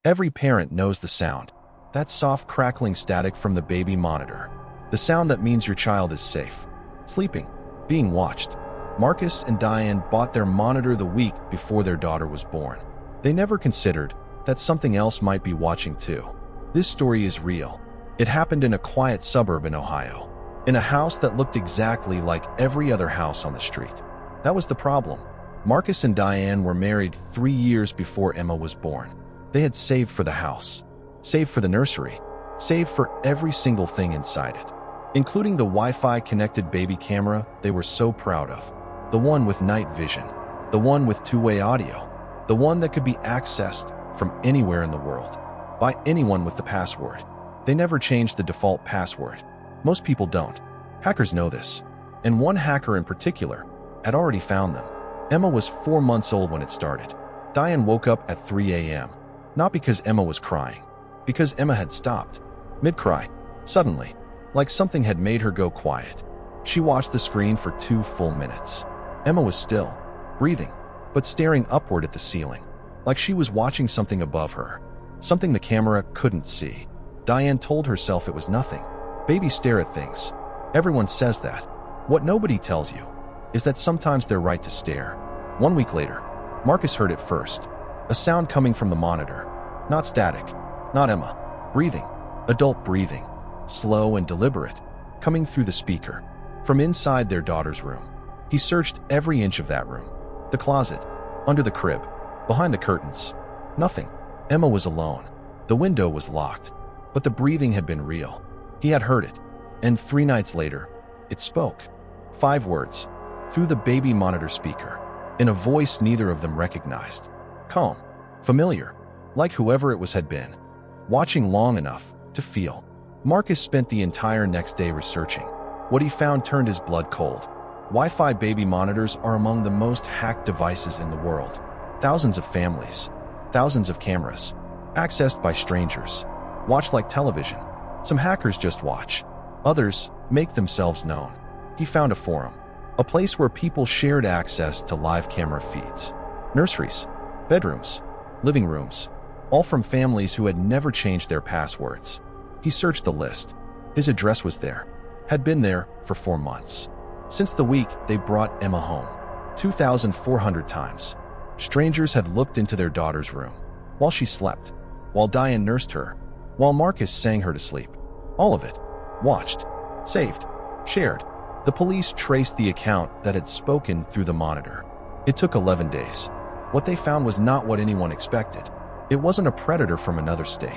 Every parent knows the sound. That soft crackling static from the baby monitor. The sound that means your child is safe, sleeping, being watched. Marcus and Diane bought their monitor the week before their daughter was born. They never considered that something else might be watching too. This story is real. It happened in a quiet suburb in Ohio, in a house that looked exactly like every other house on the street. That was the problem. Marcus and Diane were married 3 years before Emma was born. They had saved for the house, saved for the nursery, saved for every single thing inside it, including the Wi-Fi connected baby camera they were so proud of. The one with night vision, the one with two-way audio, the one that could be accessed from anywhere in the world, by anyone with the password. They never changed the default password. Most people don't. Hackers know this. And one hacker in particular had already found them. Emma was 4 months old when it started. Diane woke up at 3 a.m. Not because Emma was crying, because Emma had stopped, mid-cry, suddenly, like something had made her go quiet. She watched the screen for 2 full minutes. Emma was still, breathing, but staring upward at the ceiling, like she was watching something above her, something the camera couldn't see. Diane told herself it was nothing. Babies stare at things. Everyone says that. What nobody tells you is that sometimes they're right to stare. 1 week later, Marcus heard it first. A sound coming from the monitor. Not static, not Emma. Breathing, adult breathing, slow and deliberate, coming through the speaker, from inside their daughter's room. He searched every inch of that room. The closet, under the crib, behind the curtains. Nothing. Emma was alone. The window was locked, but the breathing had been real. He had heard it, and 3 nights later, it spoke. 5 words, through the baby monitor speaker, in a voice neither of them recognized. Calm, familiar, like whoever it was had been, watching long enough to feel. Marcus spent the entire next day researching. What he found turned his blood cold. Wi-Fi baby monitors are among the most hacked devices in the world. Thousands of families, thousands of cameras, accessed by strangers, watch like television. Some hackers just watch. Others make themselves known. He found a forum, a place where people shared access to live camera feeds. Nurseries, bedrooms, living rooms, all from families who had never changed their passwords. He searched the list. His address was there, had been there for 4 months. Since the week they brought Emma home, 2,400 times. Strangers had looked into their daughter's room, while she slept, while Diane nursed her, while Marcus sang her to sleep. All of it. Watched, saved, shared. The police traced the account that had spoken through the monitor. It took 11 days. What they found was not what anyone expected. It wasn't a predator from another state.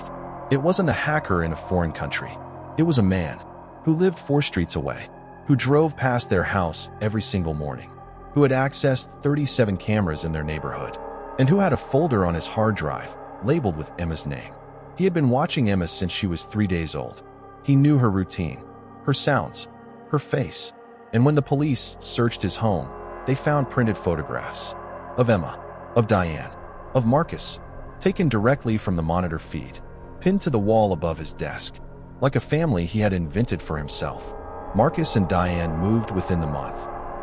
It wasn't a hacker in a foreign country. It was a man who lived 4 streets away, who drove past their house every single morning, who had accessed 37 cameras in their neighborhood, and who had a folder on his hard drive labeled with Emma's name. He had been watching Emma since she was 3 days old. He knew her routine, her sounds, her face, and when the police searched his home, they found printed photographs of Emma, of Diane, of Marcus, taken directly from the monitor feed, pinned to the wall above his desk, like a family he had invented for himself. Marcus and Diane moved within the month.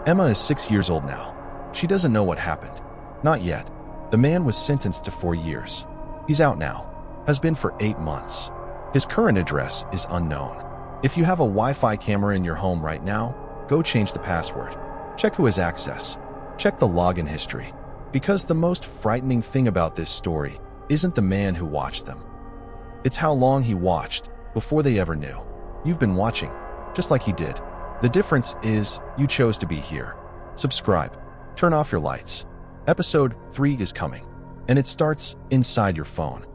Emma is 6 years old now. She doesn't know what happened. Not yet. The man was sentenced to 4 years. He's out now. Has been for 8 months. His current address is unknown. If you have a Wi-Fi camera in your home right now, go change the password. Check who has access. Check the login history. Because the most frightening thing about this story isn't the man who watched them. It's how long he watched before they ever knew. You've been watching, just like he did. The difference is you chose to be here. Subscribe. Turn off your lights. Episode 3 is coming, and it starts inside your phone.